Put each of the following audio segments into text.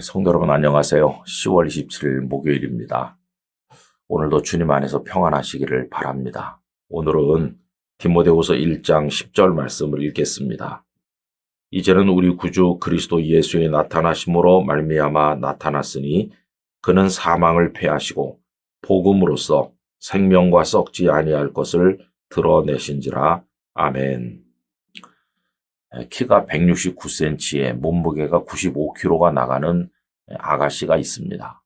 성도 여러분 안녕하세요. 10월 27일 목요일입니다. 오늘도 주님 안에서 평안하시기를 바랍니다. 오늘은 디모데후서 1장 10절 말씀을 읽겠습니다. 이제는 우리 구주 그리스도 예수의 나타나심으로 말미암아 나타났으니 그는 사망을 패하시고 복음으로써 생명과 썩지 아니할 것을 드러내신지라. 아멘. 키가 169cm에 몸무게가 95kg가 나가는 아가씨가 있습니다.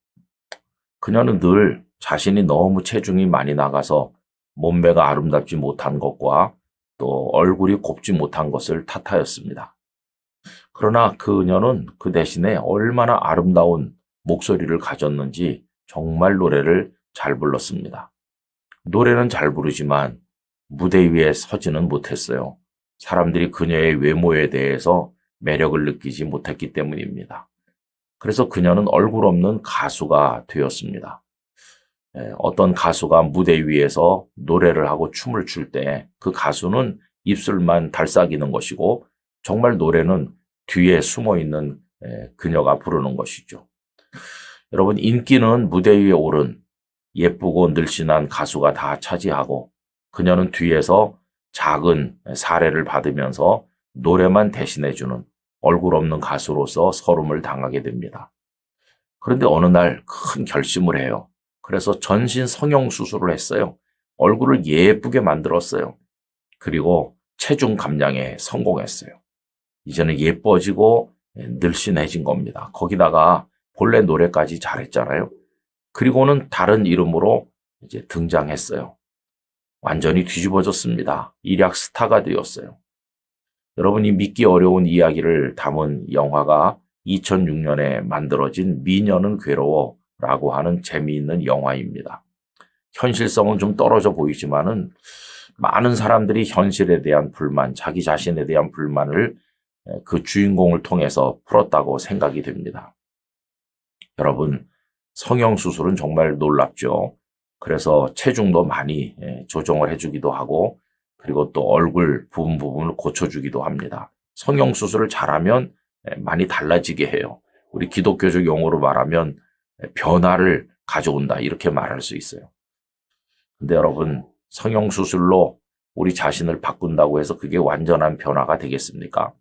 그녀는 늘 자신이 너무 체중이 많이 나가서 몸매가 아름답지 못한 것과 또 얼굴이 곱지 못한 것을 탓하였습니다. 그러나 그녀는 그 대신에 얼마나 아름다운 목소리를 가졌는지 정말 노래를 잘 불렀습니다. 노래는 잘 부르지만 무대 위에 서지는 못했어요. 사람들이 그녀의 외모에 대해서 매력을 느끼지 못했기 때문입니다. 그래서 그녀는 얼굴 없는 가수가 되었습니다. 어떤 가수가 무대 위에서 노래를 하고 춤을 출 때 그 가수는 입술만 달싹이는 것이고 정말 노래는 뒤에 숨어있는 그녀가 부르는 것이죠. 여러분, 인기는 무대 위에 오른 예쁘고 늘씬한 가수가 다 차지하고 그녀는 뒤에서 작은 사례를 받으면서 노래만 대신해주는 얼굴 없는 가수로서 서름을 당하게 됩니다. 그런데 어느 날 큰 결심을 해요. 그래서 전신 성형 수술을 했어요. 얼굴을 예쁘게 만들었어요. 그리고 체중 감량에 성공했어요. 이제는 예뻐지고 늘씬해진 겁니다. 거기다가 본래 노래까지 잘했잖아요. 그리고는 다른 이름으로 이제 등장했어요. 완전히 뒤집어졌습니다. 일약 스타가 되었어요. 여러분이 믿기 어려운 이야기를 담은 영화가 2006년에 만들어진 미녀는 괴로워라고 하는 재미있는 영화입니다. 현실성은 좀 떨어져 보이지만은 많은 사람들이 현실에 대한 불만, 자기 자신에 대한 불만을 그 주인공을 통해서 풀었다고 생각이 됩니다. 여러분, 성형수술은 정말 놀랍죠. 그래서 체중도 많이 조정을 해주기도 하고 그리고 또 얼굴 부분을 고쳐주기도 합니다. 성형수술을 잘하면 많이 달라지게 해요. 우리 기독교적 용어로 말하면 변화를 가져온다 이렇게 말할 수 있어요. 근데 여러분, 성형수술로 우리 자신을 바꾼다고 해서 그게 완전한 변화가 되겠습니까?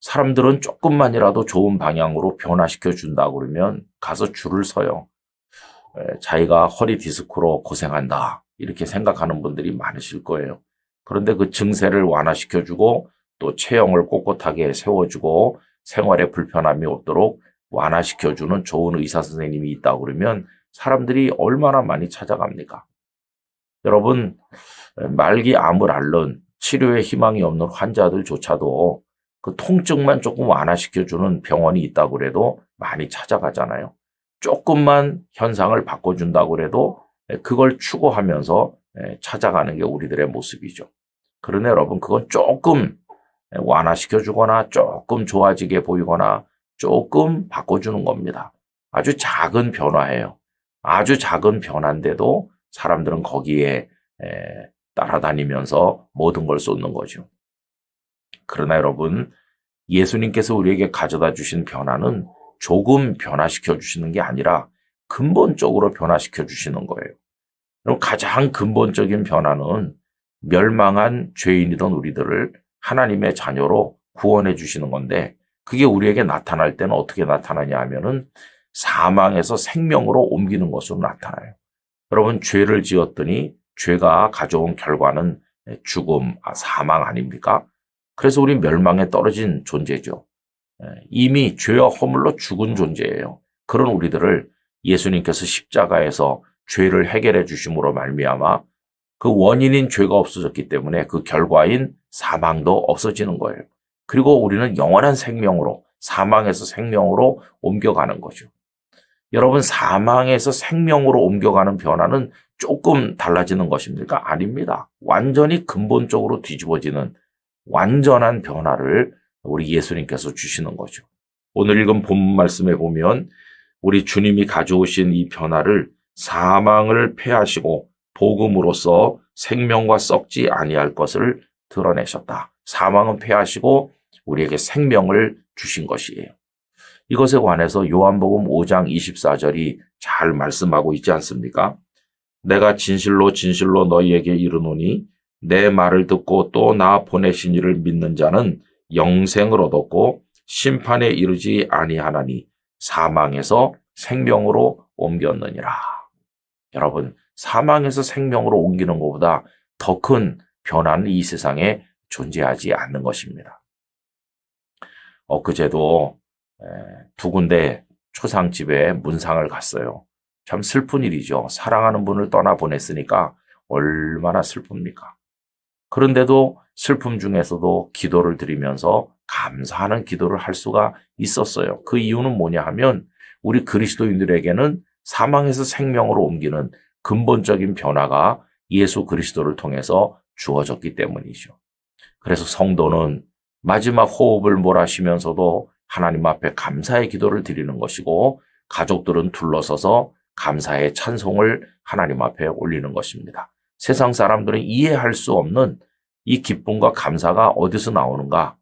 사람들은 조금만이라도 좋은 방향으로 변화시켜 준다고 그러면 가서 줄을 서요. 자기가 허리 디스크로 고생한다 이렇게 생각하는 분들이 많으실 거예요. 그런데 그 증세를 완화시켜주고 또 체형을 꼿꼿하게 세워주고 생활에 불편함이 없도록 완화시켜주는 좋은 의사 선생님이 있다고 그러면 사람들이 얼마나 많이 찾아갑니까? 여러분, 말기 암을 앓는 치료에 희망이 없는 환자들조차도 그 통증만 조금 완화시켜주는 병원이 있다고 그래도 많이 찾아가잖아요. 조금만 현상을 바꿔준다고 해도 그걸 추구하면서 찾아가는 게 우리들의 모습이죠. 그러나 여러분, 그건 조금 완화시켜주거나 조금 좋아지게 보이거나 조금 바꿔주는 겁니다. 아주 작은 변화예요. 아주 작은 변화인데도 사람들은 거기에 따라다니면서 모든 걸 쏟는 거죠. 그러나 여러분, 예수님께서 우리에게 가져다 주신 변화는 조금 변화시켜 주시는 게 아니라 근본적으로 변화시켜 주시는 거예요. 그럼 가장 근본적인 변화는 멸망한 죄인이던 우리들을 하나님의 자녀로 구원해 주시는 건데 그게 우리에게 나타날 때는 어떻게 나타나냐 하면은 사망에서 생명으로 옮기는 것으로 나타나요. 여러분, 죄를 지었더니 죄가 가져온 결과는 죽음, 사망 아닙니까? 그래서 우리 멸망에 떨어진 존재죠. 이미 죄와 허물로 죽은 존재예요. 그런 우리들을 예수님께서 십자가에서 죄를 해결해 주심으로 말미암아 그 원인인 죄가 없어졌기 때문에 그 결과인 사망도 없어지는 거예요. 그리고 우리는 영원한 생명으로 사망에서 생명으로 옮겨가는 거죠. 여러분, 사망에서 생명으로 옮겨가는 변화는 조금 달라지는 것입니까? 아닙니다. 완전히 근본적으로 뒤집어지는 완전한 변화를 우리 예수님께서 주시는 거죠. 오늘 읽은 본문 말씀에 보면 우리 주님이 가져오신 이 변화를 사망을 패하시고 복음으로써 생명과 썩지 아니할 것을 드러내셨다. 사망은 패하시고 우리에게 생명을 주신 것이에요. 이것에 관해서 요한복음 5장 24절이 잘 말씀하고 있지 않습니까? 내가 진실로 진실로 너희에게 이르노니 내 말을 듣고 또 나 보내신 이를 믿는 자는 영생을 얻었고 심판에 이르지 아니하나니 사망에서 생명으로 옮겼느니라. 여러분, 사망에서 생명으로 옮기는 것보다 더 큰 변화는 이 세상에 존재하지 않는 것입니다. 엊그제도 두 군데 초상집에 문상을 갔어요. 참 슬픈 일이죠. 사랑하는 분을 떠나보냈으니까 얼마나 슬픕니까? 그런데도 슬픔 중에서도 기도를 드리면서 감사하는 기도를 할 수가 있었어요. 그 이유는 뭐냐 하면 우리 그리스도인들에게는 사망에서 생명으로 옮기는 근본적인 변화가 예수 그리스도를 통해서 주어졌기 때문이죠. 그래서 성도는 마지막 호흡을 몰아쉬면서도 하나님 앞에 감사의 기도를 드리는 것이고 가족들은 둘러서서 감사의 찬송을 하나님 앞에 올리는 것입니다. 세상 사람들은 이해할 수 없는 이 기쁨과 감사가 어디서 나오는가?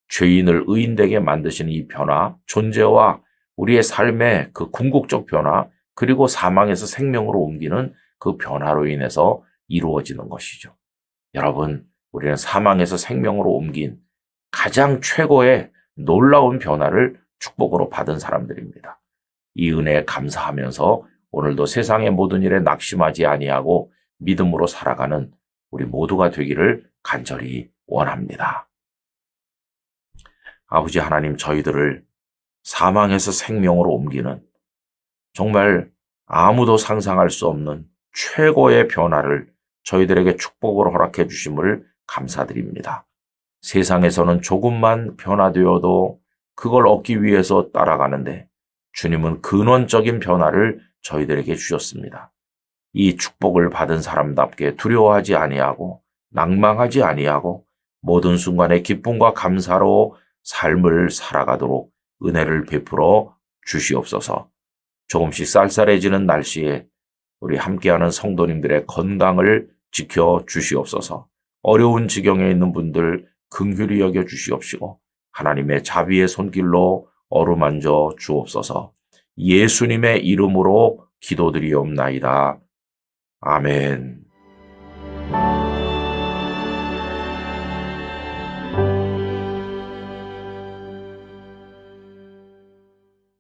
죄인을 의인되게 만드시는 이 변화, 존재와 우리의 삶의 그 궁극적 변화, 그리고 사망에서 생명으로 옮기는 그 변화로 인해서 이루어지는 것이죠. 여러분, 우리는 사망에서 생명으로 옮긴 가장 최고의 놀라운 변화를 축복으로 받은 사람들입니다. 이 은혜에 감사하면서 오늘도 세상의 모든 일에 낙심하지 아니하고 믿음으로 살아가는 우리 모두가 되기를 간절히 원합니다. 아버지 하나님, 저희들을 사망에서 생명으로 옮기는 정말 아무도 상상할 수 없는 최고의 변화를 저희들에게 축복으로 허락해 주심을 감사드립니다. 세상에서는 조금만 변화되어도 그걸 얻기 위해서 따라가는데 주님은 근원적인 변화를 저희들에게 주셨습니다. 이 축복을 받은 사람답게 두려워하지 아니하고 낭망하지 아니하고 모든 순간에 기쁨과 감사로 삶을 살아가도록 은혜를 베풀어 주시옵소서. 조금씩 쌀쌀해지는 날씨에 우리 함께하는 성도님들의 건강을 지켜 주시옵소서. 어려운 지경에 있는 분들 긍휼히 여겨 주시옵시고 하나님의 자비의 손길로 어루만져 주옵소서. 예수님의 이름으로 기도드리옵나이다. 아멘.